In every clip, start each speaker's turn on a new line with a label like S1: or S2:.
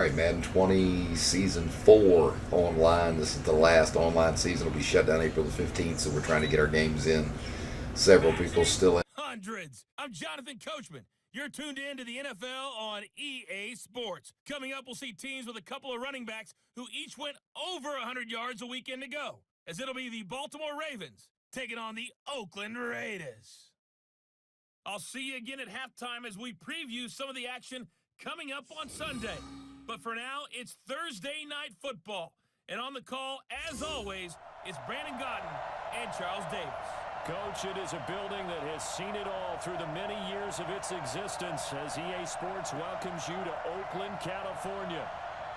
S1: right, Madden 20 Season 4 online. This is the last online season. It'll be shut down April the 15th, so we're trying to get our games in. Several people still in.
S2: Hundreds. I'm Jonathan Coachman. You're tuned in to the NFL on EA Sports. Coming up, we'll see teams with a couple of running backs who each went over 100 yards a weekend ago, as it'll be the Baltimore Ravens taking on the Oakland Raiders. I'll see you again at halftime as we preview some of the action coming up on Sunday. But for now, it's Thursday Night Football. And on the call, as always, it's Brandon Godden and Charles Davis.
S3: Coach, it is a building that has seen it all through the many years of its existence as EA Sports welcomes you to Oakland, California.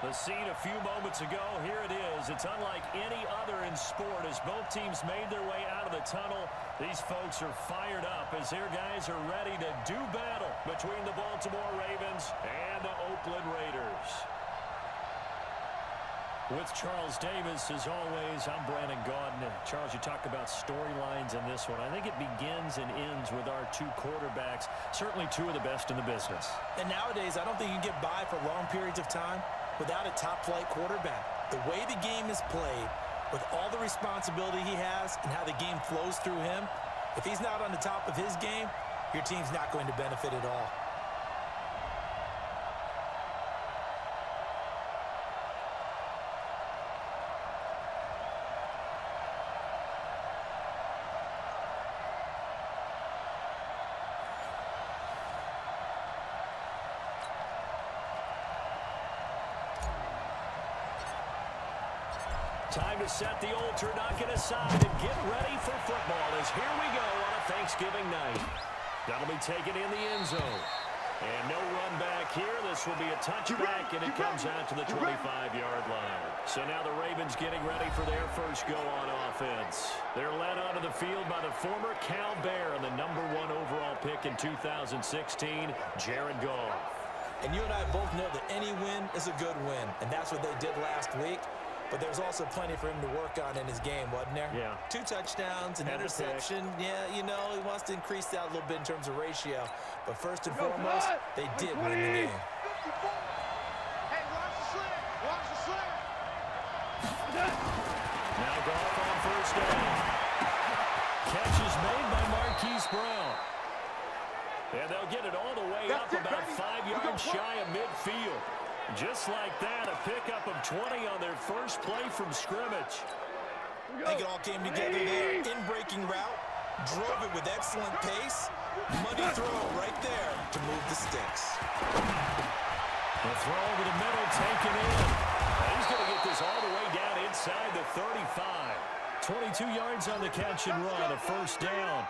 S3: The scene a few moments ago, here it is. It's unlike any other in sport as both teams made their way out of the tunnel. These folks are fired up as their guys are ready to do battle between the Baltimore Ravens and the Oakland Raiders. With Charles Davis, as always, I'm Brandon Gaudin. Charles, you talk about storylines in this one. I think it begins and ends with our two quarterbacks, certainly two of the best in the business.
S4: And nowadays, I don't think you can get by for long periods of time without a top-flight quarterback. The way the game is played, with all the responsibility he has and how the game flows through him, if he's not on the top of his game, your team's not going to benefit at all.
S3: Time to set the altar, knock it aside, and get ready for football as here we go on a Thanksgiving night. That'll be taken in the end zone. And no run back here. This will be a touchback, and it comes out to the 25-yard line. So now the Ravens getting ready for their first go on offense. They're led onto the field by the former Cal Bear and the #1 overall pick in 2016, Jared Goff.
S4: And you and I both know that any win is a good win, and that's what they did last week. But there's also plenty for him to work on in his game, wasn't there?
S3: Yeah.
S4: 2 touchdowns, an interception. Yeah, you know, he wants to increase that a little bit in terms of ratio. But first and foremost, they did win the game.
S5: Hey, watch the slant. Watch the slant.
S3: Now Goff on first down. Catch is made by Marquise Brown. And they'll get it all the way up about 5 yards shy of midfield. Just like that, a pickup of 20 on their first play from scrimmage.
S4: I think it all came together there. In-breaking route, drove it with excellent pace. Money throw right there to move the sticks.
S3: The throw over the middle, taken in. He's going to get this all the way down inside the 35. 22 yards on the catch and run, a first down.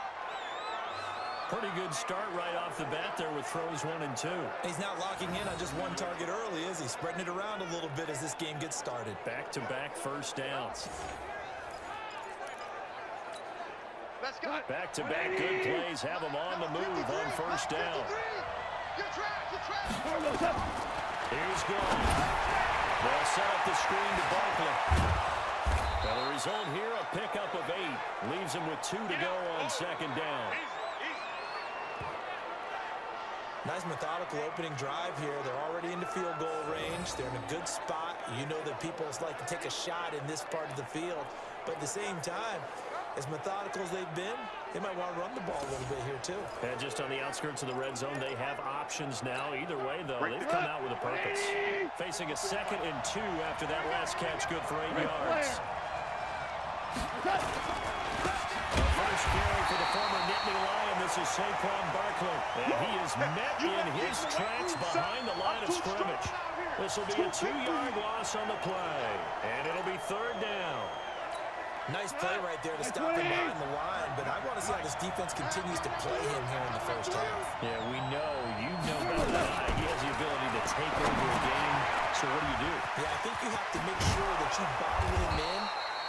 S3: Pretty good start right off the bat there with throws 1 and 2.
S4: He's not locking in on just one target early, is he? Spreading it around a little bit as this game gets started.
S3: Back-to-back first downs. Back-to-back good plays have them on the move on first down. Here's Goff. They'll set up the screen to Barkley. Now the result here, a pickup of 8. Leaves him with 2 to go on second down.
S4: Nice methodical opening drive here. They're already into field goal range. They're in a good spot. You know that people like to take a shot in this part of the field. But at the same time, as methodical as they've been, they might want to run the ball a little bit here too.
S3: And just on the outskirts of the red zone, they have options now. Either way, though, they've come out with a purpose. Facing a 2nd and 2 after that last catch, good for 8 yards. First carry for the former Nittany Lion. This is Saquon Barkley. And he is met in his tracks behind the line of scrimmage. This will be a 2-yard loss on the play. And it'll be 3rd down.
S4: Nice play right there to stop him behind the line. But I want to see how this defense continues to play him here in the first half.
S3: Yeah, we know. You know about that. He has the ability to take over a game. So what do?
S4: Yeah, I think you have to make sure that you bottle him in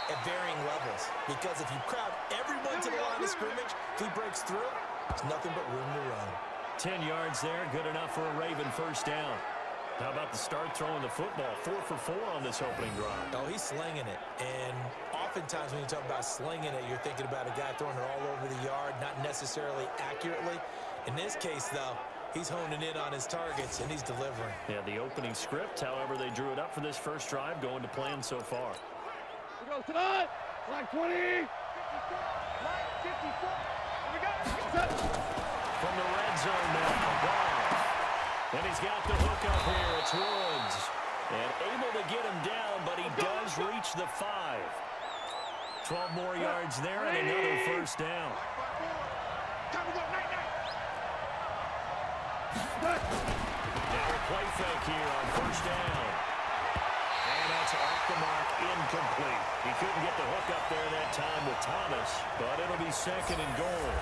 S4: at varying levels, because if you crowd everyone to the line of scrimmage, if he breaks through, there's nothing but room to run.
S3: 10 yards there, good enough for a Raven first down. How about the start throwing the football? 4 for 4 on this opening drive.
S4: Oh, he's slinging it. And oftentimes when you talk about slinging it, you're thinking about a guy throwing it all over the yard, not necessarily accurately. In this case, though, He's honing in on his targets, and he's delivering.
S3: Yeah, the opening script, however they drew it up for this first drive, going to plan so far.
S5: We go tonight. Like 20. Like 54. We got it.
S3: From the red zone now, Goff. And he's got the hook up here. It's Woods. And able to get him down, but he does reach the 5. 12 more yards there and another first down.
S5: Time to go. Night, night.
S3: Now a play fake here on first down. And that's off the mark, incomplete. He couldn't get the hook up there that time with Thomas, but it'll be second and goal.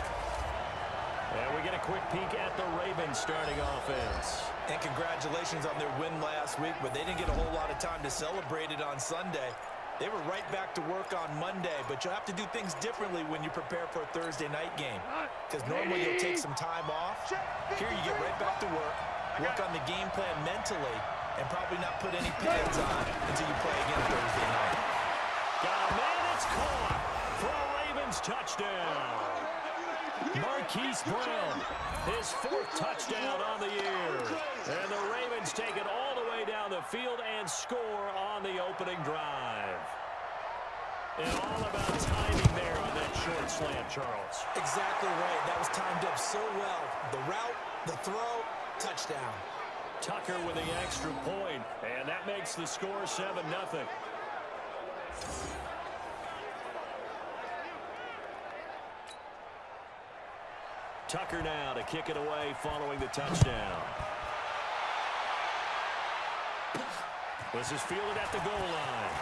S3: And we get a quick peek at the Ravens starting offense.
S4: And congratulations on their win last week, but they didn't get a whole lot of time to celebrate it on Sunday. They were right back to work on Monday, but you'll have to do things differently when you prepare for a Thursday night game. Because normally you'll take some time off. Here you get right back to work on the game plan mentally, and probably not put any pads on until you play again Thursday night.
S3: Got a man, it's caught for a Ravens touchdown. Marquise Brown, his 4th touchdown on the year. And the Ravens take it all the way down the field and score on the opening drive. And all about timing there on that short slant, Charles.
S4: Exactly right. That was timed up so well. The route, the throw, touchdown.
S3: Tucker with the extra point, and that makes the score 7-0. Tucker now to kick it away following the touchdown. This is fielded at the goal line.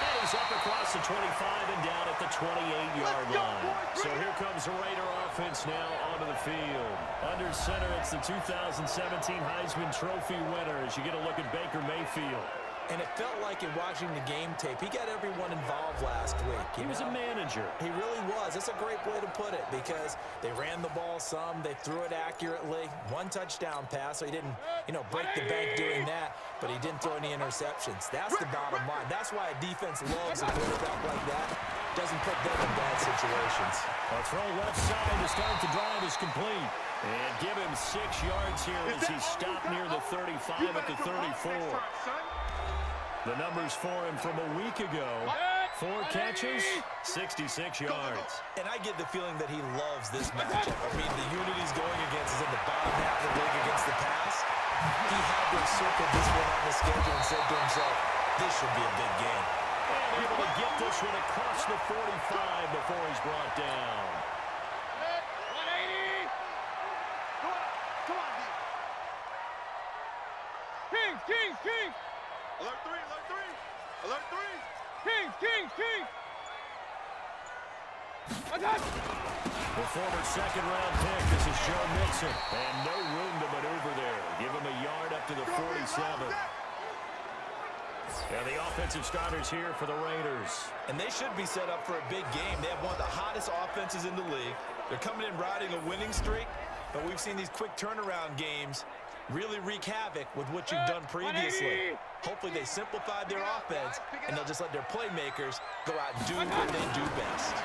S3: And he's up across the 25 and down at the 28-yard line. So here comes the Raider offense now onto the field. Under center, it's the 2017 Heisman Trophy winner as you get a look at Baker Mayfield.
S4: And it felt like in watching the game tape, he got everyone involved last week.
S3: He was a manager.
S4: He really was. That's a great way to put it because they ran the ball some. They threw it accurately. 1 touchdown pass, so he didn't, break the bank doing that, but he didn't throw any interceptions. That's the bottom line. That's why a defense loves a quarterback like that. Doesn't put them in bad situations.
S3: A throw left side to start the drive is complete. And give him 6 yards here as he stopped near the 35 at the 34. The numbers for him from a week ago, 4 catches, 66 yards.
S4: And I get the feeling that he loves this matchup. I mean, the unit he's going against is in the bottom half of the league against the pass. He had to circle this one on the schedule and said to himself, this should be a big game.
S3: And able to get this one across the 45 before he's brought down.
S5: 180. Come on, D. Kings. Alert 3. Alert 3. Kings.
S3: The former second-round pick, this is Joe Mixon. And no room to maneuver there. Give him a yard up to the 47. And the offensive starters here for the Raiders.
S4: And they should be set up for a big game. They have one of the hottest offenses in the league. They're coming in riding a winning streak, but we've seen these quick turnaround games really wreak havoc with what you've done previously. Hopefully they simplify their offense, and they'll just let their playmakers go out and do what they do best.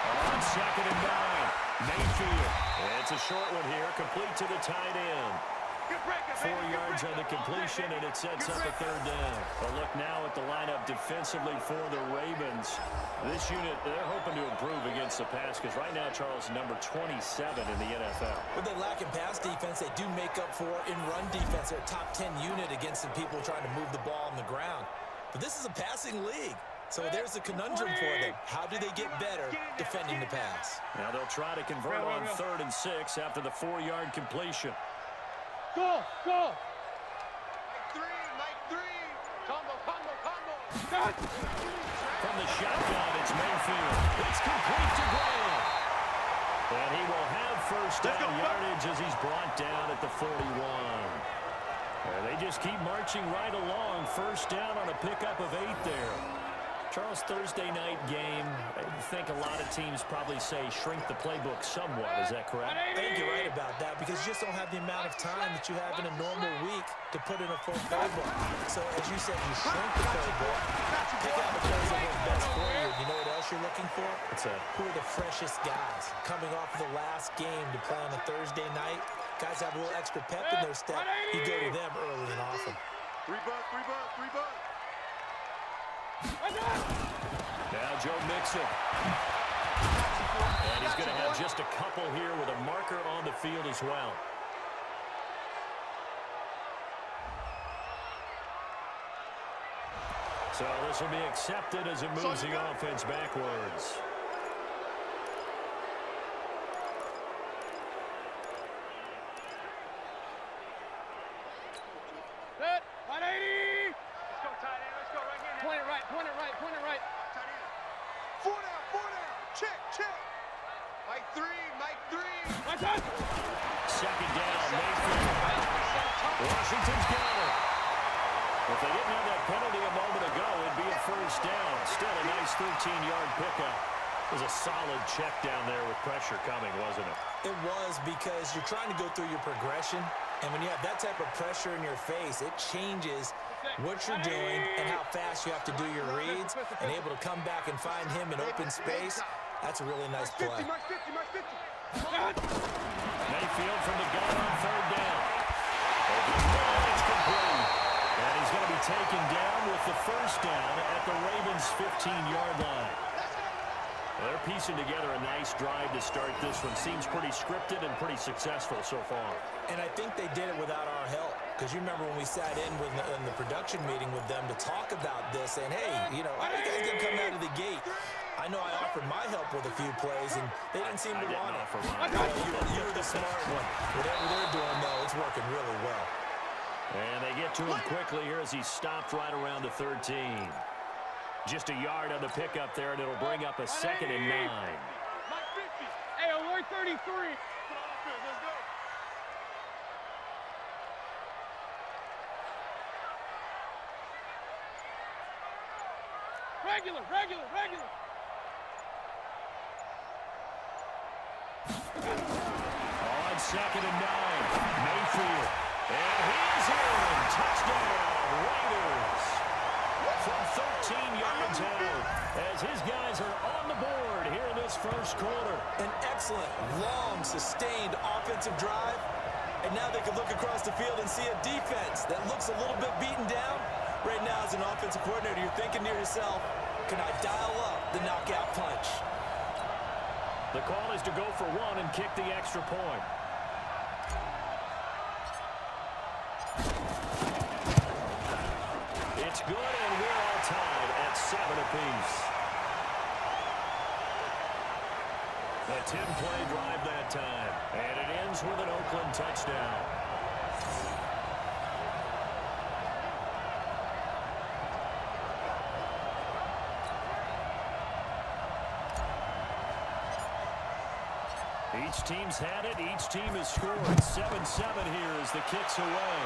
S3: On 2nd and 9, Mayfield. It's a short one here, complete to the tight end. 4 yards on the completion, and it sets up a 3rd down. A look now at the lineup defensively for the Ravens. This unit, they're hoping to improve against the pass because right now, Charles, number 27 in the NFL.
S4: When they lack in pass defense, they do make up for in run defense. They're a top 10 unit against the people trying to move the ball on the ground. But this is a passing league. So there's a conundrum for them. How do they get better defending the pass?
S3: Now they'll try to convert on 3rd and 6 after the 4-yard completion.
S5: Go. Mike 3. Combo.
S3: From the shotgun, it's Mayfield. It's complete to Graham. And he will have first down yardage as he's brought down at the 41. And they just keep marching right along. First down on a pickup of 8 there. Charles, Thursday night game, I think a lot of teams probably say shrink the playbook somewhat. Is that correct?
S4: I think you're right about that because you just don't have the amount of time that you have in a normal week to put in a full playbook. So, as you said, you shrink the playbook, pick out the plays that work best for you. You know what else you're looking for?
S3: What's that?
S4: Who are the freshest guys coming off of the last game to play on a Thursday night? Guys have a little extra pep in their step. You go to them early and often.
S5: 3 bucks, 3 bucks, 3 bucks.
S3: Now Joe Mixon. And he's going to have just a couple here with a marker on the field as well. So this will be accepted as it moves the offense backwards.
S5: Set, 180. Let's go, tight end. Let's go right here. Point it right, point it right, point it right. Tight end. 4 down, 4 down. Check, check. Mike 3, Mike 3. My touch.
S3: Second down, Mayfield. Washington's got it. If they didn't have that penalty a moment ago, it'd be a first down. Still a nice 13-yard pickup. It was a solid check down there with pressure coming, wasn't it?
S4: It was because you're trying to go through your progression, and when you have that type of pressure in your face, it changes what you're doing and how fast you have to do your reads, and able to come back and find him in open space. That's a really nice play.
S5: Mike 50, Mike 50.
S3: Mayfield from the gun on third down. It's complete. And he's going to be taken down with the first down at the Ravens' 15-yard line. They're piecing together a nice drive to start this one. Seems pretty scripted and pretty successful so far.
S4: And I think they did it without our help. Because you remember when we sat in the production meeting with them to talk about this, and hey, you know, how are you guys going to come out of the gate? I know I offered my help with a few plays, and they didn't seem to want it. You were the smart one. Whatever they're doing, though, it's working really well.
S3: And they get to him quickly here as he stopped right around the 13. Just a yard on the pickup there, and it'll bring up a 2nd and 9.
S5: Mike 50. Hey, alert 33. Let's go. Regular, regular, regular.
S3: On 2nd and 9, Mayfield. And he's in. Touchdown, Raiders. From 13 yards out, as his guys are on the board here in this first quarter.
S4: An excellent, long, sustained offensive drive. And now they can look across the field and see a defense that looks a little bit beaten down. Right now, as an offensive coordinator, you're thinking to yourself, can I dial up the knockout punch?
S3: The call is to go for one and kick the extra point. It's good, and we're all tied at 7 apiece. A 10-play drive that time, and it ends with an Oakland touchdown. Each team's had it. Each team has scored. 7-7 here as the kick's away.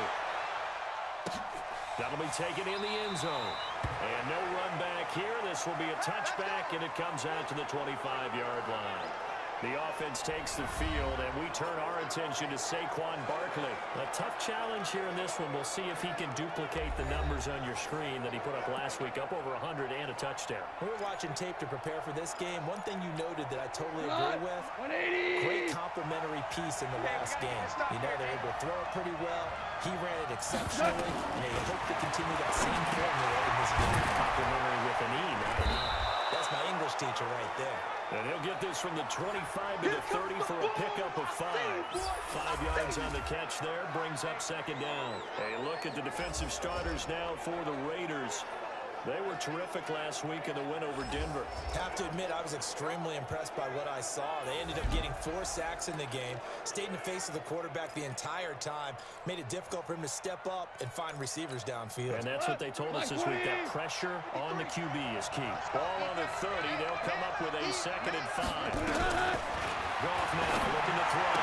S3: That'll be taken in the end zone. And no run back here. This will be a touchback, and it comes out to the 25-yard line. The offense takes the field, and we turn our attention to Saquon Barkley. A tough challenge here in this one. We'll see if he can duplicate the numbers on your screen that he put up last week, up over 100 and a touchdown.
S4: We were watching tape to prepare for this game. One thing you noted that I totally agree with,
S5: 180.
S4: great complimentary piece in the last game. You know, they're able to throw it pretty well. He ran it exceptionally, and they hope to continue that same formula in this game.
S3: Complimentary with an E, not an E.
S4: That's my English teacher right there.
S3: And he'll get this from the 25 to the 30 for a pickup of 5. 5 yards on the catch there, brings up 2nd down. A look at the defensive starters now for the Raiders. They were terrific last week in the win over Denver.
S4: Have to admit, I was extremely impressed by what I saw. They ended up getting 4 sacks in the game, stayed in the face of the quarterback the entire time, made it difficult for him to step up and find receivers downfield.
S3: And that's what they told us this week, that pressure on the QB is key. Ball on the 30, they'll come up with a 2nd and 5. Goff now looking to throw.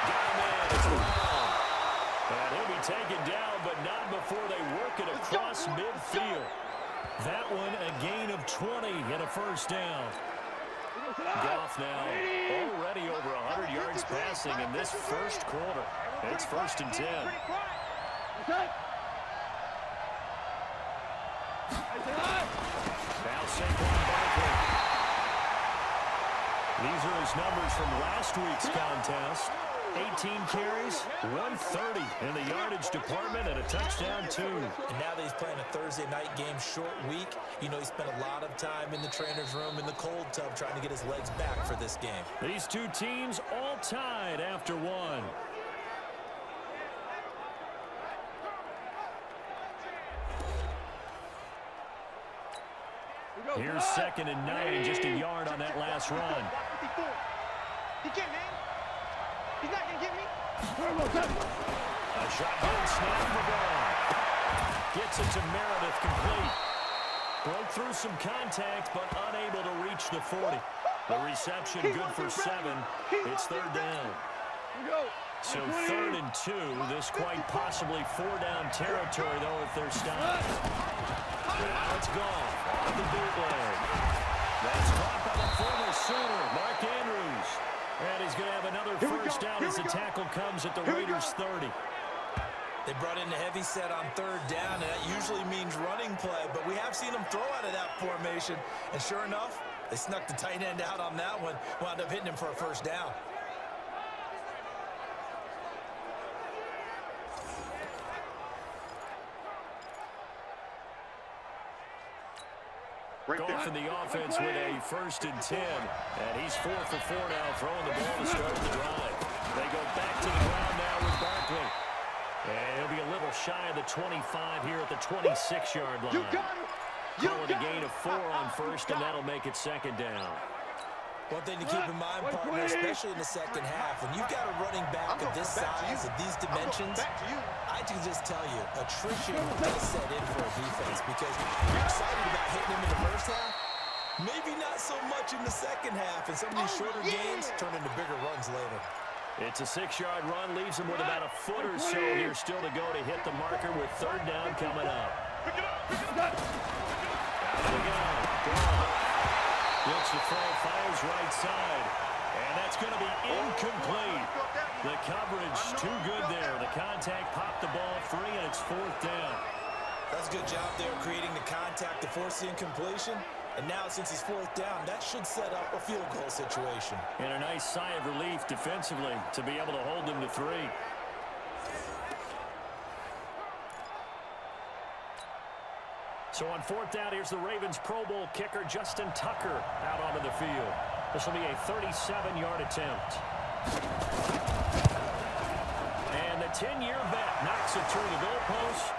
S3: Got him in, it's long. And he'll be taken down, but not before they work it across midfield. That one a gain of 20 and a first down. Goff now already over 100 yards passing in this first quarter. It's 1st and 10. Now Saquon Barkley. These are his numbers from last week's contest. 18 carries, 130 in the yardage department, and a touchdown, 2.
S4: And now that he's playing a Thursday night game, short week, you know he spent a lot of time in the trainer's room in the cold tub trying to get his legs back for this game.
S3: These two teams all tied after one. Here's 2nd and 9, just a yard on that last run.
S5: He can't, man. He's not going to get me.
S3: A shotgun snap for ball. Gets it to Meredith, complete. Broke through some contact, but unable to reach the 40. The reception good for 7. It's 3rd down. So 3rd and 2. This quite possibly 4-down territory, though, if they're stopped. Now it's gone. On the bootleg. That's caught by the former Sooner, Mark Andrews. And he's going to have another first down as the tackle comes at the Raiders' 30.
S4: They brought in the heavy set on 3rd down, and that usually means running play, but we have seen them throw out of that formation. And sure enough, they snuck the tight end out on that one, wound up hitting him for a first down.
S3: Goff in the offense with a 1st and 10. And he's 4 for 4 now, throwing the ball to start the drive. They go back to the ground now with Barkley. And he'll be a little shy of the 25 here at the 26-yard line. Call it a gain of 4 on 1st, and that'll make it 2nd down.
S4: One thing to keep in mind, partner, especially in the second half, when you've got a running back of this size, of these dimensions, I can just tell you, attrition does set in for a defense because you're excited about hitting him in the first half, maybe not so much in the second half, and some of these shorter games turn into bigger runs later.
S3: It's a 6-yard run, leaves him with about a foot or so here still to go to hit the marker with 3rd down coming up. Out of the gun. Looks to throw, fires right side. And that's going to be incomplete. The coverage too good there. The contact popped the ball free, and it's 4th down.
S4: That's a good job there creating the contact to force the incompletion. And now, since it's 4th down, that should set up a field goal situation.
S3: And a nice sigh of relief defensively to be able to hold them to 3. So on 4th down, here's the Ravens Pro Bowl kicker Justin Tucker out onto the field. This will be a 37-yard attempt. And the 10-year vet knocks it through the goalpost.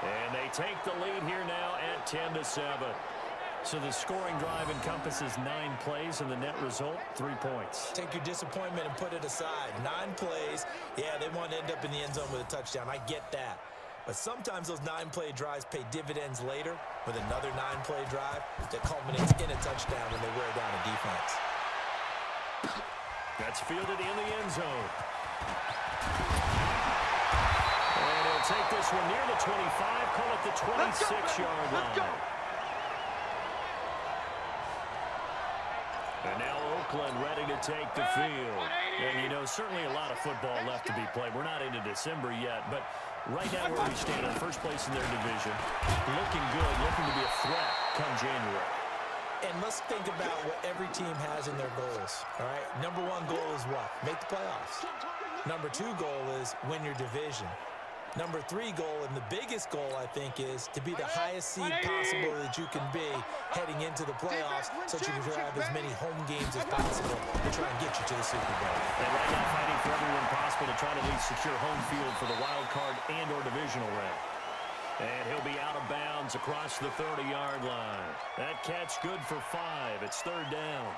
S3: And they take the lead here now at 10-7. So the scoring drive encompasses 9 plays, and the net result, 3 points.
S4: Take your disappointment and put it aside. 9 plays. Yeah, they want to end up in the end zone with a touchdown. I get that. But sometimes those 9-play drives pay dividends later with another 9-play drive that culminates in a touchdown when they wear down a defense.
S3: That's fielded in the end zone. And he'll take this one near the 25, call it the 26-yard line. And now Oakland ready to take the field. And, you know, certainly a lot of football left to be played. We're not into December yet, but right now where we stand in first place in their division, looking good, looking to be a threat come January.
S4: And let's think about what every team has in their goals, all right? Number 1 goal is what? Make the playoffs. Number 2 goal is win your division. Number 3 goal, and the biggest goal, I think, is to be the highest seed possible that you can be heading into the playoffs so that you can have as many home games as possible to try and get you to the Super Bowl.
S3: And right now fighting for everyone possible to try to at least secure home field for the wild card and or divisional round. And he'll be out of bounds across the 30-yard line. That catch good for 5. It's 3rd down.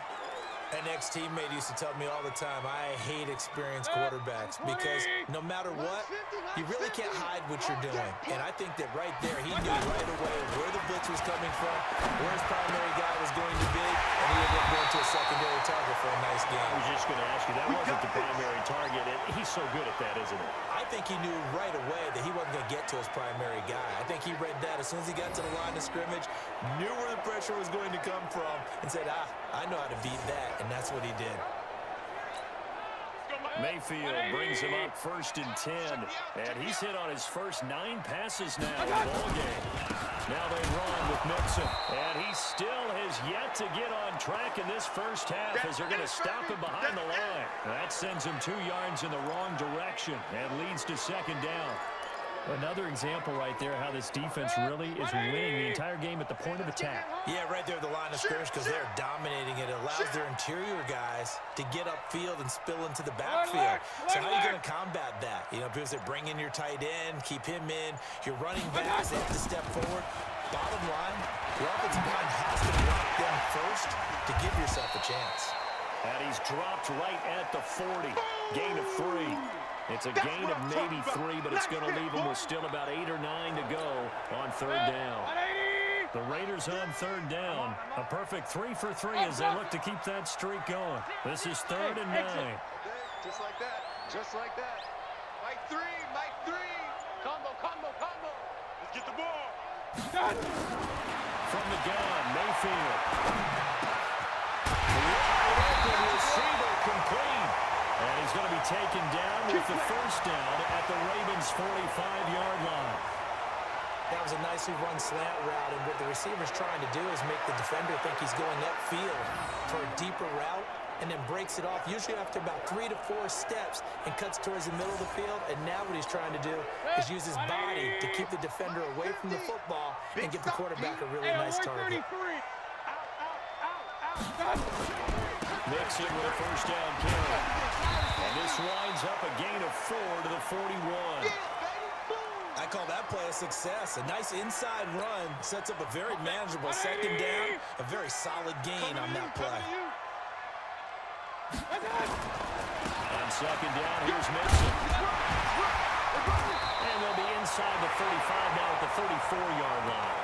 S4: An ex-teammate used to tell me all the time, I hate experienced quarterbacks because no matter what, you really can't hide what you're doing. And I think that right there, he knew right away where the blitz was coming from, where his primary guy was going to be, and he ended up going to a secondary target for a nice game.
S3: I was just going to ask you, that wasn't the primary target, and he's so good at that, isn't he?
S4: I think he knew right away that he wasn't going to get to his primary guy. I think he read that as soon as he got to the line of scrimmage, knew where the pressure was going to come from, and said, I know how to beat that, and that's what he did.
S3: Mayfield brings him up 1st and 10, and he's hit on his first 9 passes now in the ball game. Now they run with Mixon, and he still has yet to get on track in this first half as they're going to stop him behind the line. That sends him 2 yards in the wrong direction and leads to 2nd down. Another example right there how this defense really is winning the entire game at the point of attack.
S4: Yeah, right there at the line of scrimmage because they're dominating it. It allows their interior guys to get upfield and spill into the backfield. So how are you going to combat that? You know, people say bring in your tight end, keep him in. Your running backs, they have to step forward. Bottom line, your offensive line has to block them first to give yourself a chance.
S3: And he's dropped right at the 40. Gain of 3. It's a gain of maybe 3, but it's going to leave them with still about 8 or 9 to go on 3rd down. The Raiders on 3rd down. A perfect 3 for 3 as they look to keep that streak going. This is 3rd and 9.
S5: Just like that. Just like that. Mike 3. Mike 3. Combo, combo, combo. Let's get the ball.
S3: From the gun, Mayfield. Wide open receiver complete. And he's going to be taken down with the 1st down at the Ravens' 45-yard line.
S4: That was a nicely run slant route, and what the receiver's trying to do is make the defender think he's going upfield for a deeper route and then breaks it off, usually after about 3 to 4 steps, and cuts towards the middle of the field. And now what he's trying to do is use his body to keep the defender away from the football and give the quarterback a really nice target.
S3: Mixon with a 1st down carry. And this winds up a gain of 4 to the 41.
S4: I call that play a success. A nice inside run sets up a very manageable 2nd down. A very solid gain on that play.
S3: On 2nd down, here's Mixon. And they'll be inside the 35 now at the 34-yard line.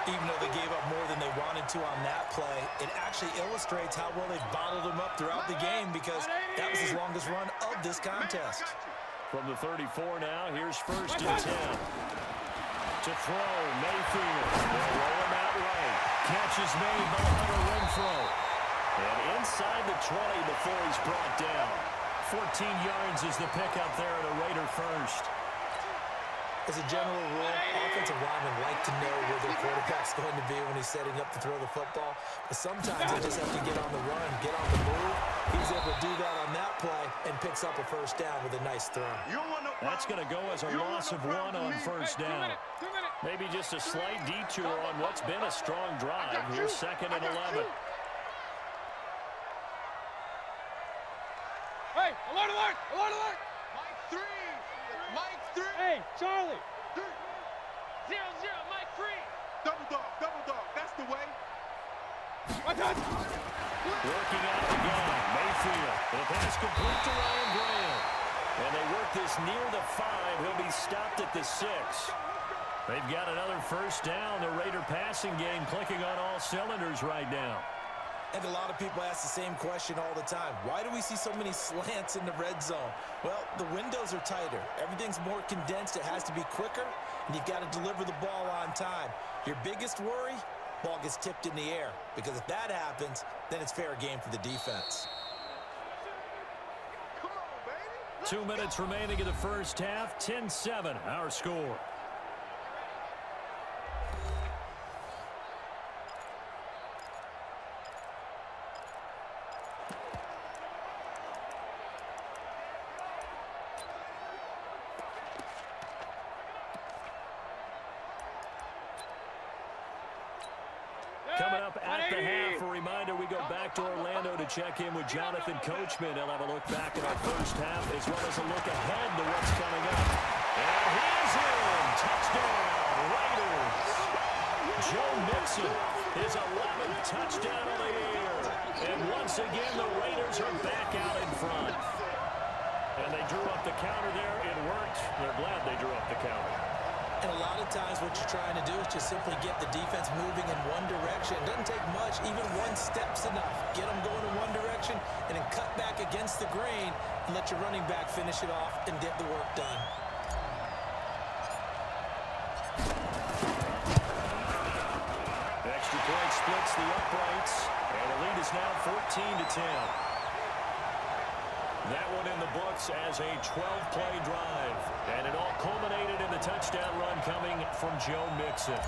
S4: Even though they gave up more than they wanted to on that play, it actually illustrates how well they bottled him up throughout the game because that was his longest run of this contest.
S3: From the 34 now, here's 1st and 10. To throw, Mayfield. They'll roll him out right. Catch is made by Hunter Renfro. And inside the 20 before he's brought down. 14 yards is the pickup there at a Raider 1st.
S4: As a general rule, offensive linemen like to know where their quarterback's going to be when he's setting up to throw the football. But sometimes they just have to get on the run, get on the move. He's able to do that on that play and picks up a 1st down with a nice throw.
S3: That's going to go as a loss of 1 on 1st down. Maybe just a slight detour on what's been a strong drive. Here's 2nd and 11.
S5: Hey, alert, alert, alert, alert. Mike 3. Mike 3. Hey, Charlie. 0-0, Mike 3. Double dog, that's the way.
S3: Working out again, Mayfield. The pass complete to Ryan Graham. And they work this near the 5. He'll be stopped at the 6. They've got another 1st down. The Raider passing game clicking on all cylinders right now.
S4: And a lot of people ask the same question all the time. Why do we see so many slants in the red zone? Well, the windows are tighter. Everything's more condensed. It has to be quicker, and you've got to deliver the ball on time. Your biggest worry? Ball gets tipped in the air. Because if that happens, then it's fair game for the defense.
S3: 2 minutes remaining in the 1st half. 10-7, our score. Coming up at the half, a reminder, we go back to Orlando to check in with Jonathan Coachman. He'll have a look back at our 1st half as well as a look ahead to what's coming up. And he's in. Touchdown, Raiders. Joe Mixon, his 11th touchdown of the year. And once again, the Raiders are back out in front. And they drew up the counter there. It worked. They're glad they drew up the counter.
S4: And a lot of times what you're trying to do is just simply get the defense moving in one direction. It doesn't take much. Even one step's enough. Get them going in one direction and then cut back against the grain and let your running back finish it off and get the work done.
S3: Extra point splits the uprights, and the lead is now 14-10. That one in the books as a 12-play drive, and it all culminated in the touchdown run coming from Joe Mixon.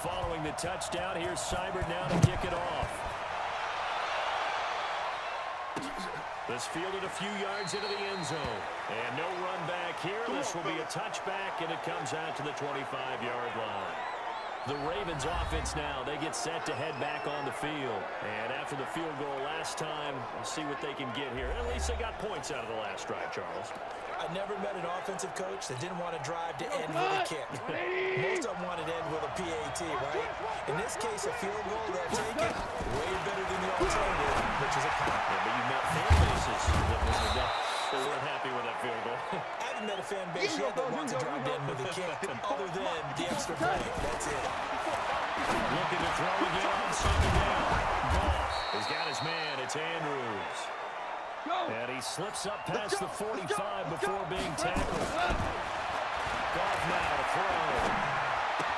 S3: Following the touchdown, here's Seibert now to kick it off. This fielded a few yards into the end zone. And no run back here. This will be a touchback, and it comes out to the 25-yard line. The Ravens offense now, they get set to head back on the field. And after the field goal last time, we'll see what they can get here. At least they got points out of the last drive, Charles.
S4: I never met an offensive coach that didn't want to drive to end with a kick. Most of them wanted to end with a PAT, right? In this case, a field goal, they'll take it way better than the alternative, which is a punt.
S3: Yeah, but you've met fan bases that weren't happy with that field goal.
S4: I haven't met a fan base yet that wants to drive to end with a kick, other than the extra point. That's it.
S3: Looking to throw again on second down. Goff has got his man. It's Andrews. And he slips up past the 45 before being tackled. Goff now to throw.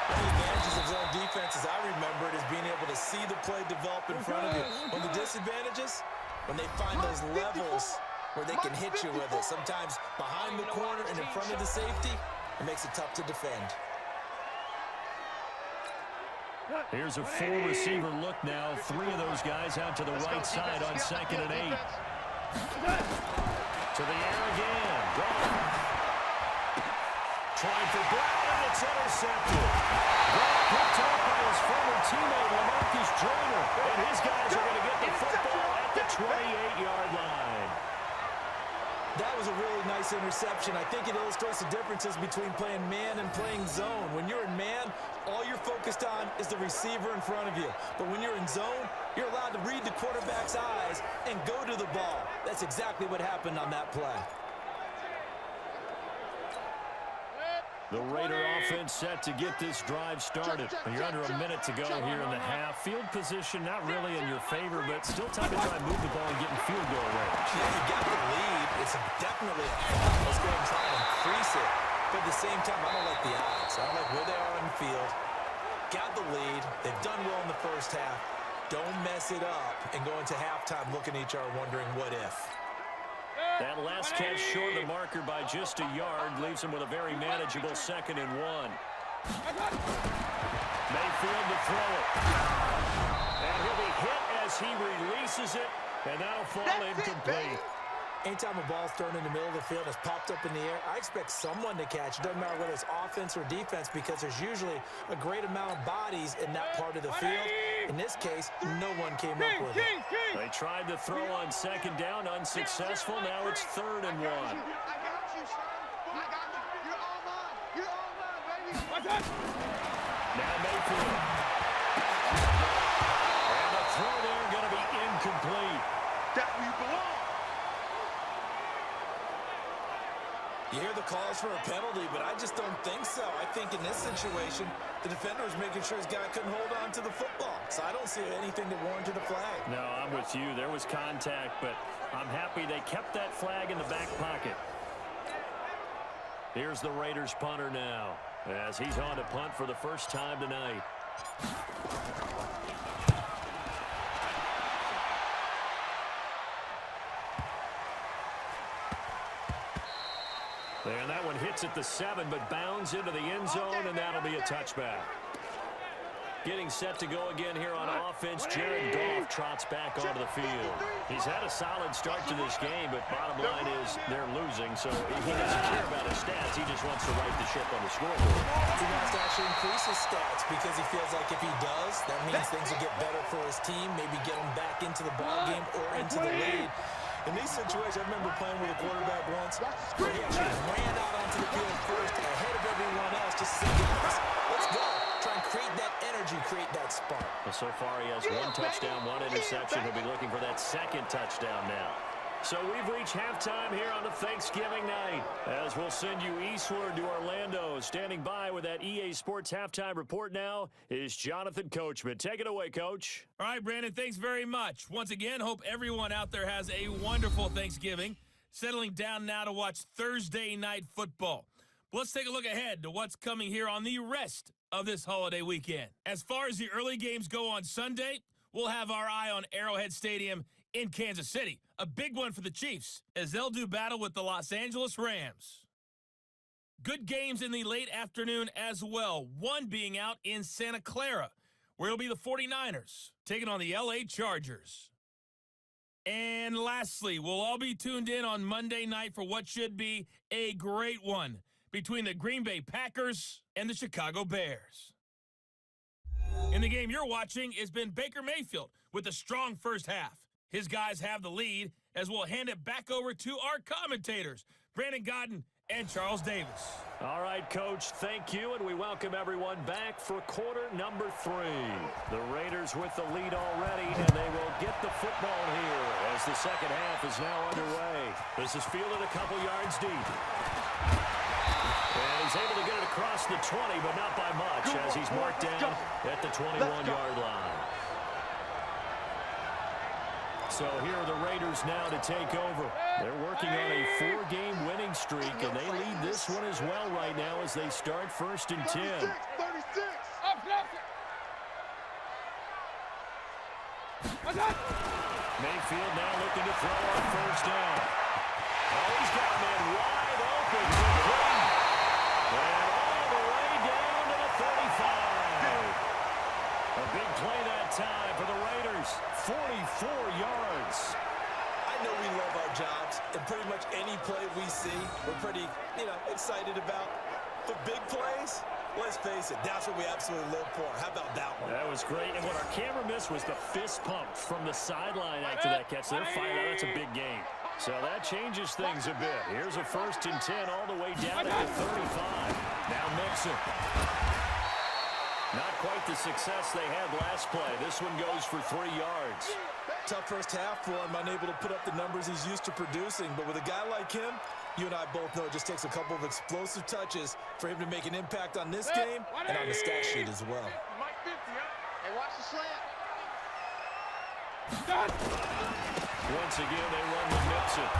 S4: One of the advantages of zone defense, as I remember it, is being able to see the play develop in front of you. One of the disadvantages, when they find those levels where they can hit you with it. Sometimes behind the corner and in front of the safety, it makes it tough to defend.
S3: Here's a four-receiver look now. Three of those guys out to the right side on 2nd and 8. To the air again. Goff. Trying for Brown, and it's intercepted. Goff picked up by his former teammate, LaMarcus Joyner. And his guys are going to get the football at the 28-yard line.
S4: That was a really nice interception. I think it illustrates the differences between playing man and playing zone. When you're in man, all you're focused on is the receiver in front of you. But when you're in zone, you're allowed to read the quarterback's eyes and go to the ball. That's exactly what happened on that play.
S3: The Raider offense set to get this drive started. You're under a minute to go here in the half. Field position not really in your favor, but still time to try and move the ball and get in field goal range.
S4: Yeah, you got the lead. It's definitely a foul. Let's go ahead and try and increase it. But at the same time, I don't like the odds. I don't like where they are on the field. Got the lead. They've done well in the first half. Don't mess it up and go into halftime looking at each other wondering what if.
S3: That last catch short of the marker by just a yard leaves him with a very manageable 2nd and 1. Mayfield to throw it. And he'll be hit as he releases it, and that'll fall incomplete.
S4: Anytime a ball's thrown in the middle of the field, it's popped up in the air, I expect someone to catch. It doesn't matter whether it's offense or defense because there's usually a great amount of bodies in that part of the field. In this case, no one came up with it.
S3: They tried to throw on 2nd down, unsuccessful. Now it's 3rd and 1.
S5: I got you, son. I got you. You're all mine. You're all mine, baby. What's that?
S3: Now Mayfield. And the throw there going to be incomplete.
S5: That's where you belong.
S4: You hear the calls for a penalty, but I just don't think so. I think in this situation, the defender was making sure his guy couldn't hold on to the football. So I don't see anything that warranted a flag.
S3: No, I'm with you. There was contact, but I'm happy they kept that flag in the back pocket. Here's the Raiders punter now as he's on to punt for the first time tonight. And that one hits at the 7, but bounds into the end zone, and that'll be a touchback. Getting set to go again here on offense, Jared Goff trots back onto the field. He's had a solid start to this game, but bottom line is they're losing, so he doesn't care about his stats. He just wants to right the ship on the scoreboard.
S4: He wants to actually increase his stats because he feels like if he does, that means things will get better for his team, maybe get him back into the ball game or into the lead. In these situations, I remember playing with a quarterback once where he actually ran out onto the field first ahead of everyone else just to say, guys, let's go. Try and create that energy, create that spark.
S3: Well, so far he has one touchdown, one interception. He'll be looking for that second touchdown now. So we've reached halftime here on the Thanksgiving night, as we'll send you eastward to Orlando. Standing by with that EA Sports halftime report now is Jonathan Coachman. Take it away, Coach.
S2: All right, Brandon, thanks very much. Once again, hope everyone out there has a wonderful Thanksgiving. Settling down now to watch Thursday night football. But let's take a look ahead to what's coming here on the rest of this holiday weekend. As far as the early games go on Sunday, we'll have our eye on Arrowhead Stadium in Kansas City. A big one for the Chiefs as they'll do battle with the Los Angeles Rams. Good games in the late afternoon as well, one being out in Santa Clara, where it'll be the 49ers taking on the LA Chargers. And lastly, we'll all be tuned in on Monday night for what should be a great one between the Green Bay Packers and the Chicago Bears. In the game you're watching has been Baker Mayfield with a strong first half. His guys have the lead as we'll hand it back over to our commentators, Brandon Godden and Charles Davis.
S3: All right, Coach, thank you, and we welcome everyone back for quarter number 3. The Raiders with the lead already, and they will get the football here as the second half is now underway. This is fielded a couple yards deep. And he's able to get it across the 20, but not by much, as he's marked down at the 21-yard line. So here are the Raiders now to take over. They're working on a 4-game winning streak, and they lead this one as well right now as they start 1st and 10.
S5: 36.
S3: Mayfield now looking to throw on 1st down. Oh, he's got a man wide open. And all the way down to the 35. A big play that time for the Raiders. 44 yards.
S4: I know we love our jobs, and pretty much any play we see, we're pretty, excited about. But big plays, let's face it, that's what we absolutely live for. How about that one?
S3: That was great. And what our camera missed was the fist pump from the sideline after that catch. They're fired out. That's a big game. So that changes things a bit. Here's a 1st and 10 all the way down at the 35. Now Mixon. Not quite the success they had last play. This one goes for 3 yards.
S4: Tough first half for him, unable to put up the numbers he's used to producing. But with a guy like him, you and I both know it just takes a couple of explosive touches for him to make an impact on this game and on the stat sheet as well.
S5: Hey, watch the slant.
S3: Once again, they run with Mixon.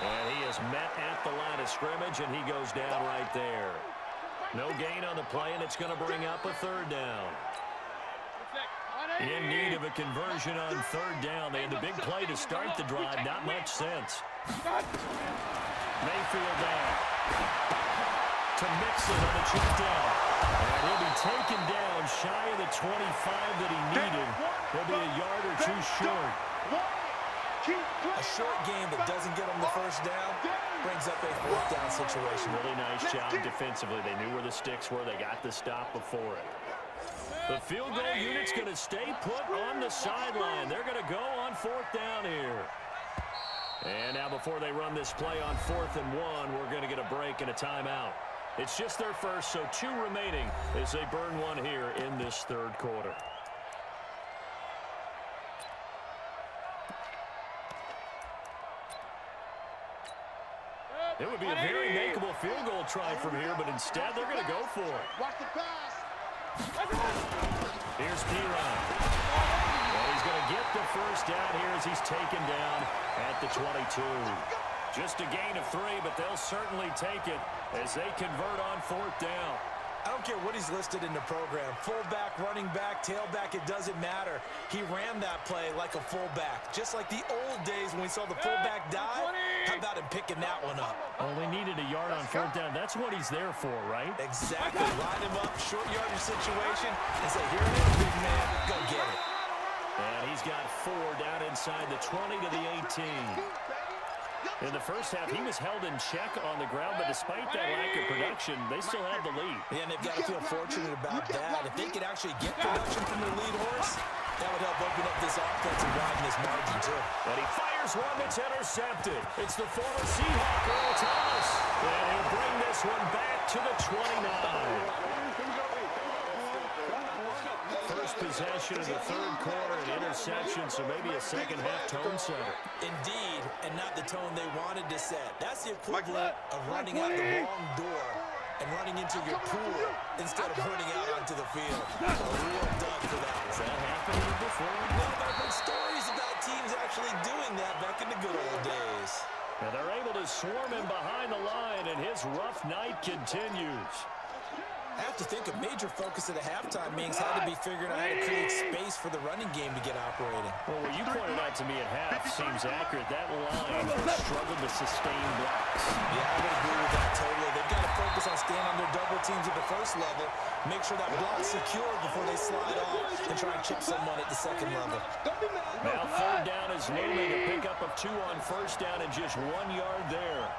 S3: And he is met at the line of scrimmage, and he goes down right there. No gain on the play, and it's going to bring up a 3rd down. In need of a conversion on 3rd down. They had the big play to start the drive. Not much sense. Mayfield down. To Mixon on the check down. And he'll be taken down shy of the 25 that he needed. He'll be a yard or 2 short.
S4: A short game that doesn't get him the 1st down brings up a 4th down situation.
S3: Really nice job defensively. They knew where the sticks were. They got the stop before it. The field goal unit's going to stay put on the sideline. They're going to go on 4th down here. And now before they run this play on 4th and 1, we're going to get a break and a timeout. It's just their first, so 2 remaining as they burn one here in this 3rd quarter. It would be a very makeable field goal try from here, but instead they're going to go for it.
S5: Watch the pass.
S3: Here's Piron. Well, he's going to get the 1st down here as he's taken down at the 22. Just a gain of 3, but they'll certainly take it as they convert on 4th down.
S4: I don't care what he's listed in the program. Fullback, running back, tailback, it doesn't matter. He ran that play like a fullback. Just like the old days when we saw the fullback dive. How about him picking that one up?
S3: Well, they needed a yard on 4th down. That's what he's there for, right?
S4: Exactly. Line him up, short yardage situation, and say, here it is, big man. Go get it.
S3: And he's got 4 down inside the 20 to the 18. In the first half, he was held in check on the ground, but despite that lack of production, they still have the lead.
S4: Yeah, and they've got to feel fortunate about that. If they could actually get production from their lead horse, that would help open up this offense and widen this margin, too.
S3: And he fires one that's intercepted. It's the former Seahawk, Earl Thomas. And he'll bring this one back to the 29. possession of the third quarter, an interception, so maybe a second-half tone setter.
S4: Indeed, and not the tone they wanted to set. That's the equivalent of running out the wrong door and running into your pool instead of running out onto the field. A real dud for that one.
S3: Has that happened before?
S4: No, but I've heard stories about teams actually doing that back in the good old days.
S3: And they're able to swarm him behind the line, and his rough night continues.
S4: I have to think a major focus at the halftime meetings had to be figuring out how to create space for the running game to get operating.
S3: Well, what you pointed out to me at half seems accurate. That line struggled to sustain blocks.
S4: Yeah, I would agree with that totally. They've got to focus on staying on their double teams at the first level, make sure that block's secure before they slide off and try and chip someone at the second level.
S3: Now third down is looming, a pickup of 2 on first down and just 1 yard there.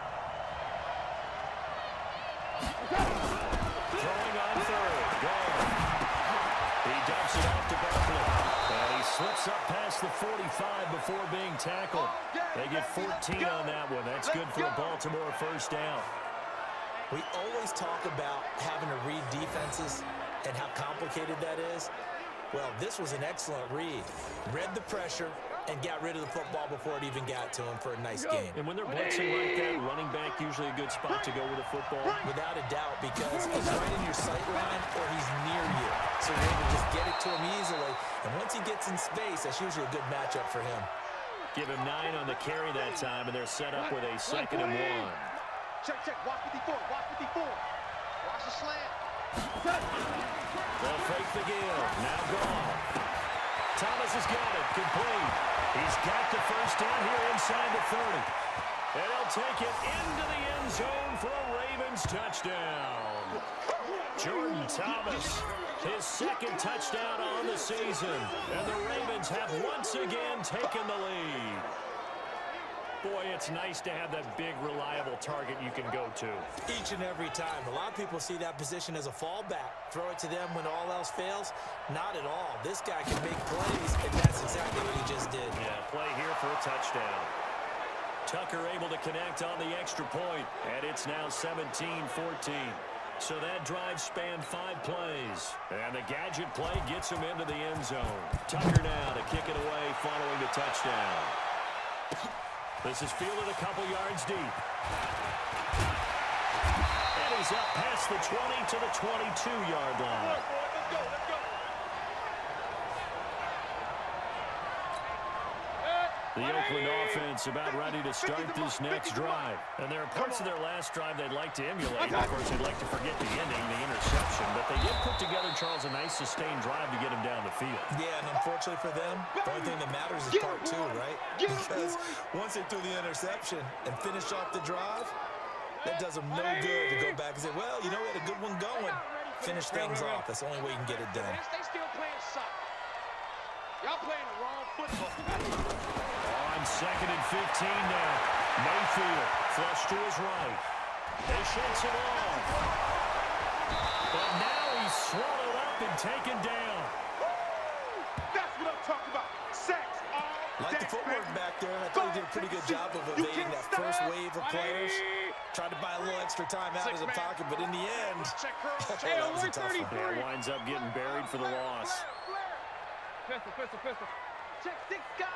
S3: Throwing on third. Gone. He dumps it off to Barkley. And he slips up past the 45 before being tackled. They get 14 on that one. That's good for a Baltimore first down.
S4: We always talk about having to read defenses and how complicated that is. Well, this was an excellent read. Read the pressure and got rid of the football before it even got to him for a nice game.
S3: And when they're blitzing like that, running back usually a good spot to go with the football.
S4: Without a doubt, because he's right in your sight line or he's near you. So you're able to just get it to him easily. And once he gets in space, that's usually a good matchup for him.
S3: Give him 9 on the carry that time, and they're set up with a 2nd and 1.
S5: Check, check. Watch 54. Watch 54. Watch the slant.
S3: They'll fake the give. Now gone. Thomas has got it. Complete. He's got the first down here inside the 30. And he'll take it into the end zone for a Ravens touchdown. Jordan Thomas, his 2nd touchdown on the season. And the Ravens have once again taken the lead. Boy, it's nice to have that big, reliable target you can go to.
S4: Each and every time. A lot of people see that position as a fallback. Throw it to them when all else fails. Not at all. This guy can make plays, and that's exactly what he just did.
S3: Yeah, play here for a touchdown. Tucker able to connect on the extra point, and it's now 17-14. So that drive spanned 5 plays, and the gadget play gets him into the end zone. Tucker now to kick it away following the touchdown. This is fielded a couple yards deep. And he's up past the 20 to the 22-yard line.
S5: Let's go, let's go.
S3: The Oakland offense about ready to start this next drive. And there are parts of their last drive they'd like to emulate. Of course, they'd like to forget the ending, the interception. But they did put together, Charles, a nice sustained drive to get him down the field.
S4: Yeah, and unfortunately for them, the only thing that matters is part 2, right? Because once they threw the interception and finished off the drive, that does them no good to go back and say, well, you know, we had a good one going. Finish things off. That's the only way you can get it done.
S5: They still playing soccer. Y'all playing the wrong football.
S3: On 2nd and 15 now. Mayfield flush to his right. They shakes it off. But now he's swallowed up and taken down.
S5: That's what I'm talking about. Sex all
S4: Like the footwork back there, I thought he did a pretty good job of evading that first wave of players. Tried to buy a little extra time out of the pocket, but in the end, that was a tough one.
S3: Yeah, winds up getting buried for the loss.
S5: Pistol. Check 6 guys.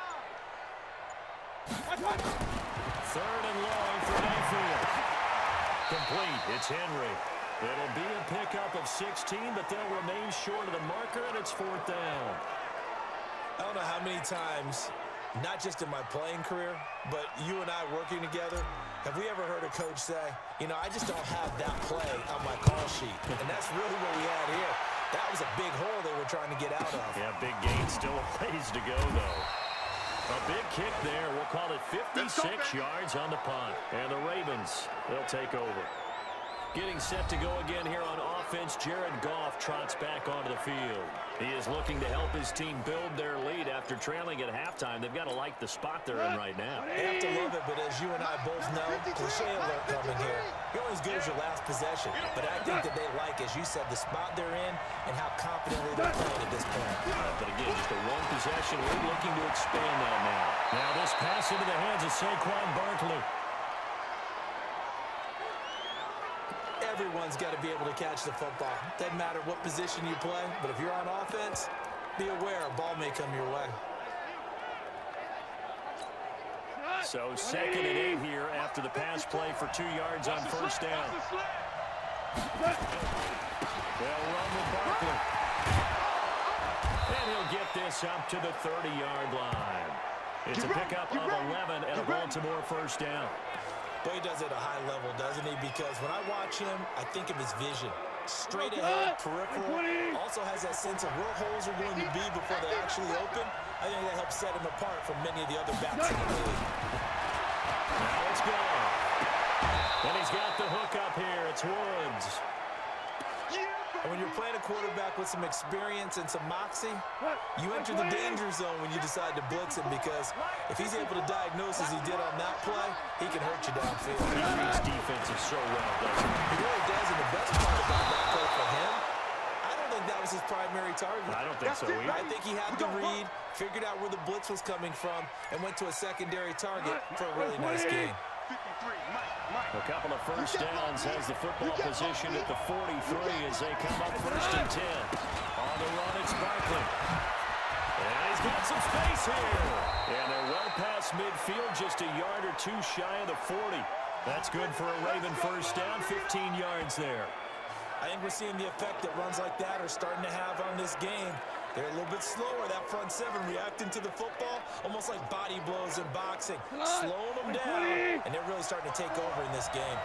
S3: 3rd and long for Mayfield. Complete. It's Henry. It'll be a pickup of 16, but they'll remain short of the marker, and it's 4th down.
S4: I don't know how many times, not just in my playing career, but you and I working together, have we ever heard a coach say, you know, I just don't have that play on my call sheet. And that's really what we had here. That was a big hole they were trying to get out of.
S3: Yeah, big gain. Still a ways to go, though. A big kick there. We'll call it 56 yards on the punt. And the Ravens, they'll take over. Getting set to go again here on offense, Jared Goff trots back onto the field. He is looking to help his team build their lead after trailing at halftime. They've got to like the spot they're in right now.
S4: They have to love it, but as you and I both know, cliche alert coming here. You're only as good as your last possession. But I think that they like, as you said, the spot they're in and how confidently they're playing at this point.
S3: But again, just a one possession lead, looking to expand that now. Now this pass into the hands of Saquon Barkley.
S4: Everyone's got to be able to catch the football. Doesn't matter what position you play, but if you're on offense, be aware a ball may come your way.
S3: So 2nd and 8 here after the pass play for 2 yards on first down. They'll run with Barkley. And he'll get this up to the 30-yard line. It's a pickup of 11 and a Baltimore first down.
S4: But he does it at a high level, doesn't he? Because when I watch him, I think of his vision. Straight ahead, peripheral. Also has that sense of where holes are going to be before they actually open. I think that helps set him apart from many of the other backs in the league.
S3: Now it's gone. And he's got the hook up here. It's Woods.
S4: And when you're playing a quarterback with some experience and some moxie, you enter the danger zone when you decide to blitz him, because if he's able to diagnose as he did on that play, he can hurt you downfield.
S3: He reads defenses so well, doesn't he?
S4: He really does, and the best part about that play for him, I don't think that was his primary target.
S3: I don't think so either.
S4: I think he had to read, figured out where the blitz was coming from, and went to a secondary target for a really nice game.
S3: A couple of first downs has the football position at the 43 as they come up 1st and 10. On the run, it's Barkley. And he's got some space here. And they're well past midfield, just a yard or 2 shy of the 40. That's good for a Raven first down, 15 yards there.
S4: I think we're seeing the effect that runs like that are starting to have on this game. They're a little bit slower, that front 7 reacting to the football, almost like body blows in boxing, slowing them down, and they're really starting to take over in this game.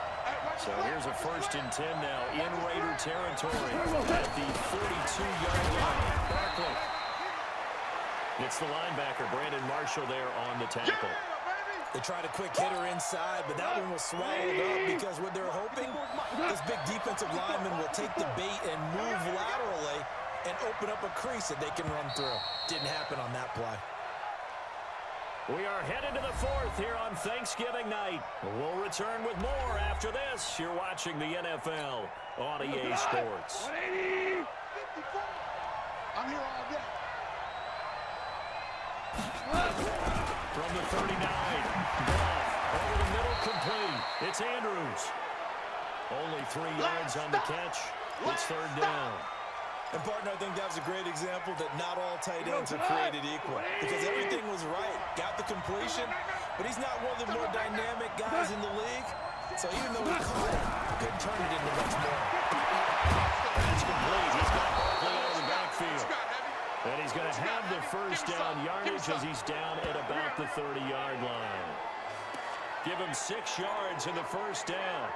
S3: So here's a 1st and 10 now in Raider territory at the 42-yard line. Barkley. It's the linebacker, Brandon Marshall, there on the tackle.
S4: They tried a quick hitter inside, but that one was swallowed up because what they're hoping, this big defensive lineman will take the bait and move laterally and open up a crease that they can run through. Didn't happen on that play.
S3: We are headed to the 4th here on Thanksgiving night. We'll return with more after this. You're watching the NFL on EA Sports.
S5: 180. 54. I'm here all day.
S3: From the 39, Goff over the middle, complete. It's Andrews. Only 3 yards on the catch. It's 3rd down.
S4: And, partner, I think that was a great example that not all tight ends are created equal, because everything was right. Got the completion, but he's not one of the more dynamic guys in the league. So even though he caught it, couldn't turn it into much more.
S3: That's complete. He's got Barkley out of the backfield. And he's going to have the first down yardage as he's down at about the 30-yard line. Give him 6 yards in the first down.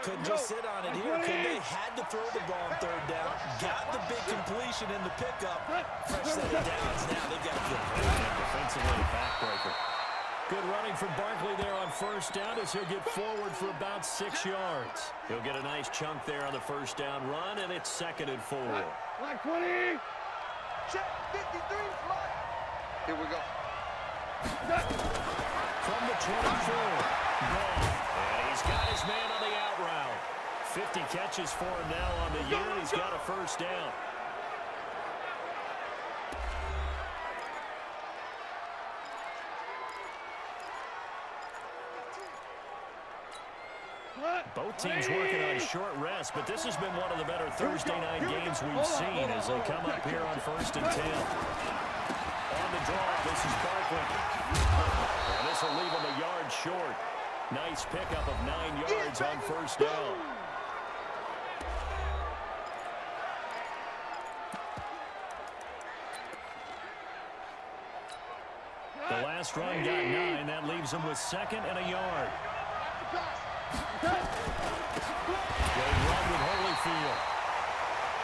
S4: Couldn't just sit on it here. They had to throw the ball on 3rd down. Got the big completion in the pickup. Fresh set of downs. Now they've got to feel great.
S3: Defensively, backbreaker. Good running from Barkley there on first down as he'll get forward for about 6 yards. He'll get a nice chunk there on the first down run, and it's 2nd and 4.
S5: Black 20. Check 53. Here we go.
S3: From the 24, Goff. And he's got his man on the out route. 50 catches for him now on the year, and he's got a first down. Both teams working on short rest, but this has been one of the better Thursday night games we've seen as they come up here on 1st and 10. On the draw, this is Barkley. And this will leave him a yard short. Nice pickup of 9 yards on first down. The last run got 9. That leaves him with 2nd and a yard. They run with Holyfield.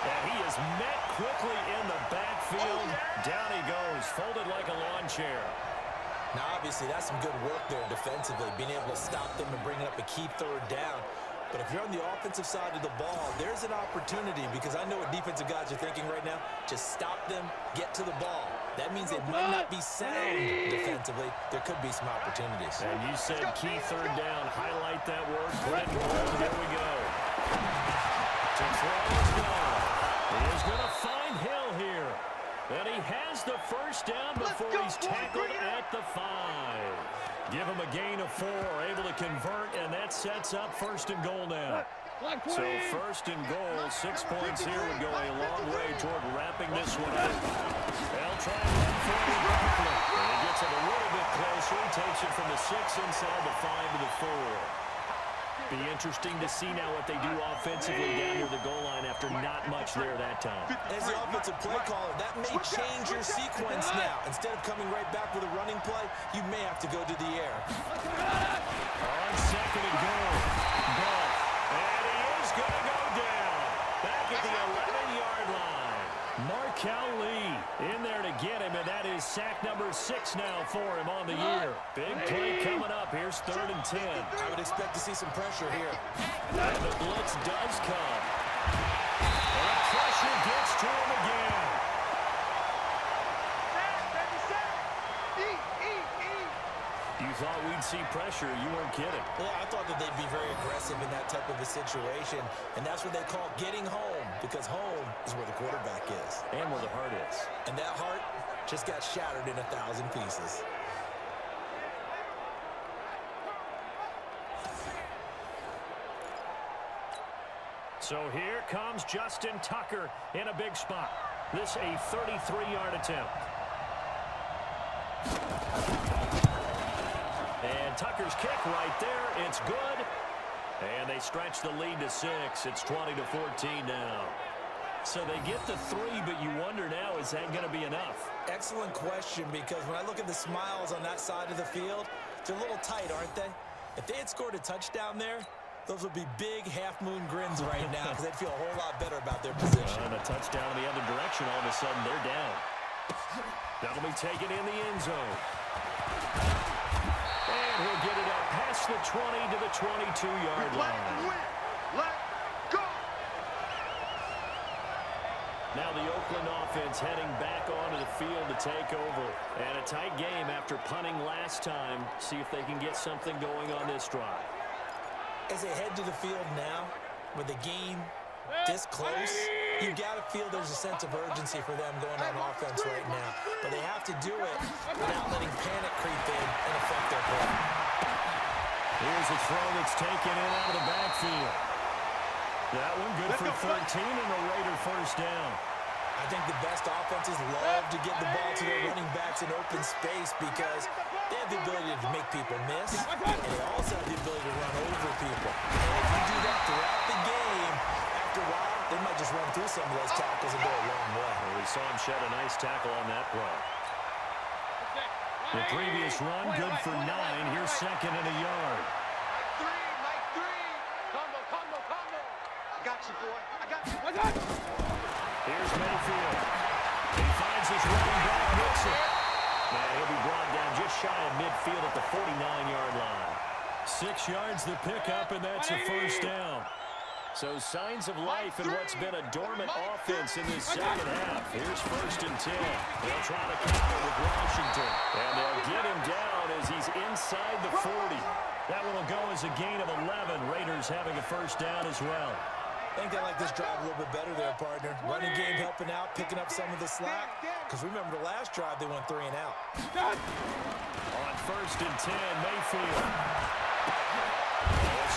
S3: And he is met quickly in the backfield. Down he goes, folded like a lawn chair.
S4: Now, obviously, that's some good work there defensively, being able to stop them and bringing up a key 3rd down. But if you're on the offensive side of the ball, there's an opportunity, because I know what defensive guys are thinking right now. Just stop them, get to the ball. That means they might not be sound defensively. There could be some opportunities.
S3: And you said key 3rd down. Highlight that word. Brent Gold. Here we go. To throw is gone. He is going to find Hill here. And he has the first down before he's tackled at the 5. Give him a gain of 4. Able to convert, and that sets up 1st and goal now. So first and goal, 6 points here would go a long way toward wrapping this one up. They'll try and run for it quickly. And he gets it a little bit closer. He takes it from the 6 inside the 5 to the 4. Be interesting to see now what they do offensively down near the goal line after not much there that time.
S4: As the offensive play caller, that may change your sequence now. Instead of coming right back with a running play, you may have to go to the air.
S3: On second and goal. Ball. And he is going to go down. Back at the 11-yard line. Markel Lee in there to get him, and that is sack number 6 now for him on the year. Big play coming up. Here's 3rd and 10.
S4: I would expect to see some pressure here.
S3: And the blitz does come. And the pressure gets to him again. You thought we'd see pressure. You weren't kidding.
S4: Yeah, I thought that they'd be very aggressive in that type of a situation, and that's what they call getting home, because home is where the quarterback is.
S3: And where the heart is.
S4: And that heart just got shattered in 1,000 pieces.
S3: So here comes Justin Tucker in a big spot. This a 33-yard attempt. And Tucker's kick right there. It's good. And they stretch the lead to 6. It's 20-14 now. So they get the 3, but you wonder now, is that going to be enough?
S4: Excellent question, because when I look at the smiles on that side of the field, they're a little tight, aren't they? If they had scored a touchdown there, those would be big half-moon grins right now, because they'd feel a whole lot better about their position.
S3: And a touchdown in the other direction, all of a sudden they're down. That'll be taken in the end zone. And he'll get it up past the 20 to the 22-yard line. Now the Oakland offense heading back onto the field to take over. And a tight game after punting last time. See if they can get something going on this drive.
S4: As they head to the field now, with the game this close, you got to feel there's a sense of urgency for them going on offense right now. But they have to do it without letting panic creep in and affect their play.
S3: Here's a throw that's taken in out of the backfield. That one good for 13 and a Raider first down.
S4: I think the best offenses love to get the ball to their running backs in open space because they have the ability to make people miss, and they also have the ability to run over people. And if you do that throughout the game, after a while, they might just run through some of those tackles and go a long way.
S3: Well, we saw him shed a nice tackle on that play. The previous run, good for 9. Here's second and a yard.
S5: Got you, boy. I got you.
S3: Here's Mayfield. He finds his running back, Mixon. And he'll be brought down just shy of midfield at the 49-yard line. 6 yards the pickup, and that's a first down. So signs of life in what's been a dormant offense in this second half. Here's first and 10. They'll try to counter with Washington. And they'll get him down as he's inside the 40. That one will go as a gain of 11. Raiders having a first down as well.
S4: I think they like this drive a little bit better there, partner. Running game helping out, picking up some of the slack. Because remember, the last drive, they went 3 and out.
S3: On first and 10, Mayfield.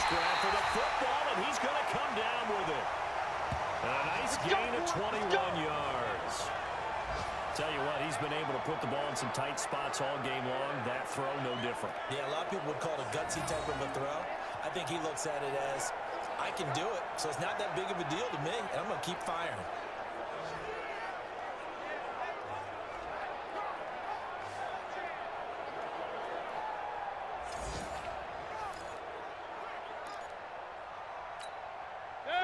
S3: Scrap for the football, and he's going to come down with it. A nice gain of 21 yards. Tell you what, he's been able to put the ball in some tight spots all game long. That throw, no different.
S4: Yeah, a lot of people would call it a gutsy type of a throw. I think he looks at it as, I can do it, so it's not that big of a deal to me, and I'm going to keep firing.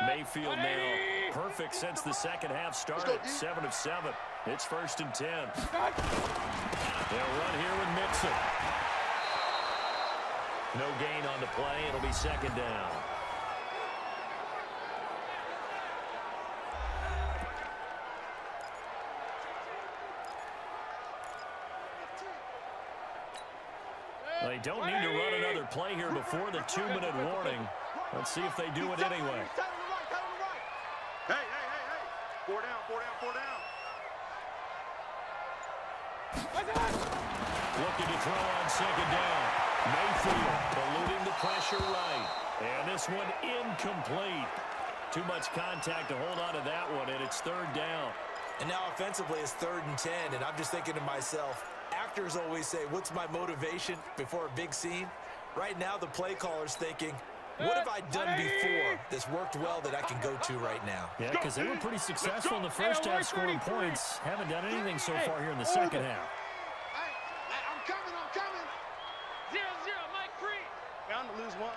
S3: Mayfield now perfect since the second half started. 7 of 7. It's first and 10. They'll run here with Mixon. No gain on the play. It'll be second down. They don't need to run another play here before the 2-minute warning. Let's see if they do it anyway.
S5: Hey. 4 down.
S3: Looking to throw on second down. Mayfield eluding the pressure right. And this one incomplete. Too much contact to hold on to that one, and it's third down.
S4: And now offensively it's 3rd and 10, and I'm just thinking to myself, actors always say, what's my motivation before a big scene? Right now the play caller's thinking, what have I done before that's worked well that I can go to right now?
S3: Yeah, because they were pretty successful in the first half scoring points. Haven't done anything so far here in the second half.
S5: I'm coming. 0-0, Mike free. Bound to lose one.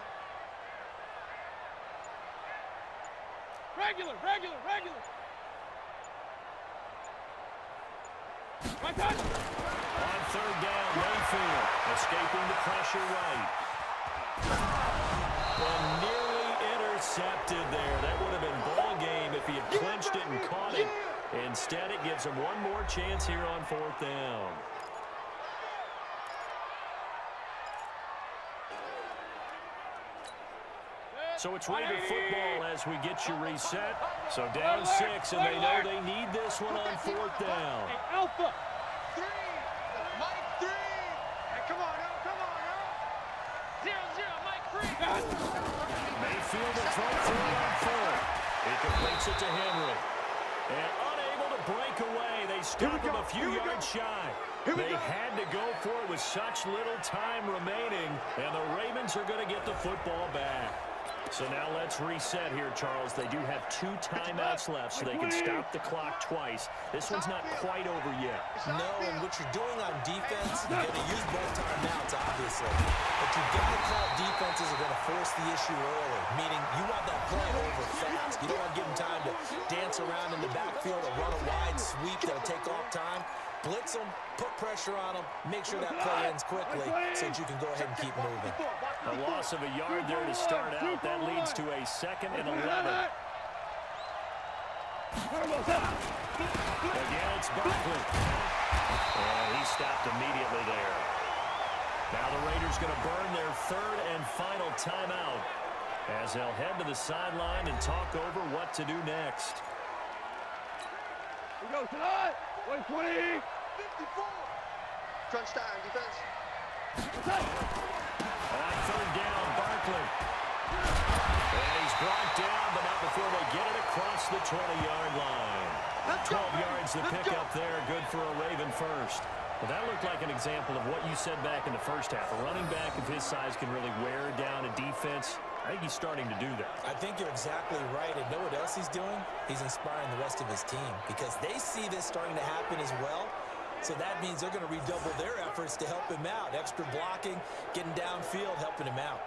S5: Regular. My touch.
S3: On third down, Mayfield escaping the pressure right. And nearly intercepted there. That would have been ball game if he had clinched it and caught it. Instead, it gives him one more chance here on 4th down. So it's Raider football as we get you reset. So down 6, and they know they need this one on 4th down.
S5: Hey, Alpha. 3. Mike 3. Hey, come on, Earl. 0-0, Mike 3.
S3: Mayfield in front for it on 4th. He completes it to Henry. And unable to break away, they stop him a few yards shy. They had to go for it with such little time remaining, and the Ravens are going to get the football back. So now let's reset here, Charles. They do have 2 timeouts left, so they can stop the clock twice. This one's not quite over yet.
S4: No, and what you're doing on defense, you're going to use both timeouts, obviously. But you've got to call defenses are going to force the issue early, meaning you want that play over fast. You don't want to give them time to dance around in the backfield or run a wide sweep that'll take off time. Blitz them, put pressure on them, make sure that play ends quickly so that you can go ahead and keep moving.
S3: A loss of a yard there to start out. That leads to a 2nd and 11. Again, it's Barkley. And he stopped immediately there. Now the Raiders going to burn their 3rd and final timeout as they'll head to the sideline and talk over what to do next.
S5: We go tonight. 120. 54. Crunch time, defense.
S3: On 3rd down, Barkley. And he's brought down, but not before they get it across the 20-yard line. 12 yards to pick up there. Good for a Raven first. Well, that looked like an example of what you said back in the first half. A running back of his size can really wear down a defense. I think he's starting to do that.
S4: I think you're exactly right. And know what else he's doing? He's inspiring the rest of his team because they see this starting to happen as well. So that means they're going to redouble their efforts to help him out. Extra blocking, getting downfield, helping him out.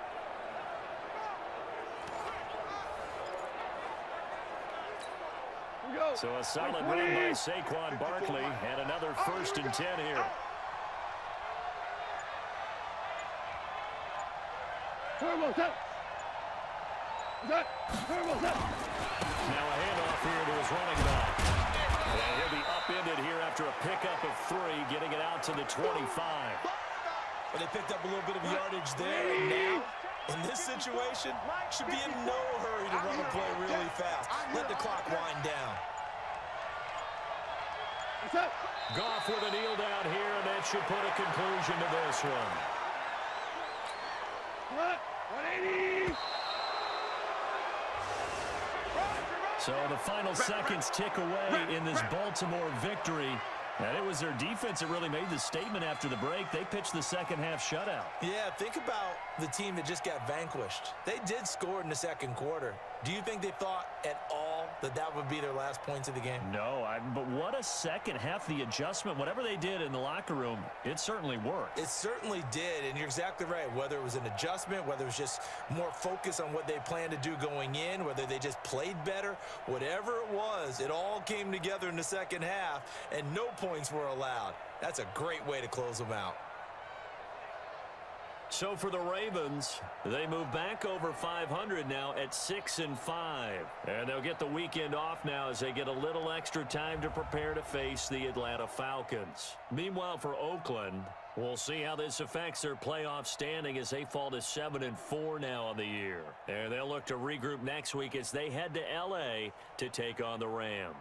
S3: So a solid run by Saquon Barkley and another 1st and 10 here. Now a handoff here to his running back. And he'll be upended here after a pickup of 3, getting it out to the 25.
S4: Well, they picked up a little bit of yardage there, and now, in this situation, should be in no hurry to run a play really fast. Let the clock wind down.
S3: Goff with a kneel down here, and that should put a conclusion to this one.
S5: 180.
S3: So the final seconds tick away in this Baltimore victory. And it was their defense that really made the statement after the break. They pitched the second half shutout.
S4: Yeah, think about the team that just got vanquished. They did score in the second quarter. Do you think they thought at all that that would be their last points of the game?
S3: No, but what a second half. The adjustment, whatever they did in the locker room, it certainly worked.
S4: It certainly did, and you're exactly right. Whether it was an adjustment, whether it was just more focus on what they planned to do going in, whether they just played better, whatever it was, it all came together in the second half, and no points were allowed. That's a great way to close them out.
S3: So for the Ravens, they move back over 500 now at 6-5. And they'll get the weekend off now as they get a little extra time to prepare to face the Atlanta Falcons. Meanwhile, for Oakland, we'll see how this affects their playoff standing as they fall to 7-4 now on the year. And they'll look to regroup next week as they head to L.A. to take on the Rams.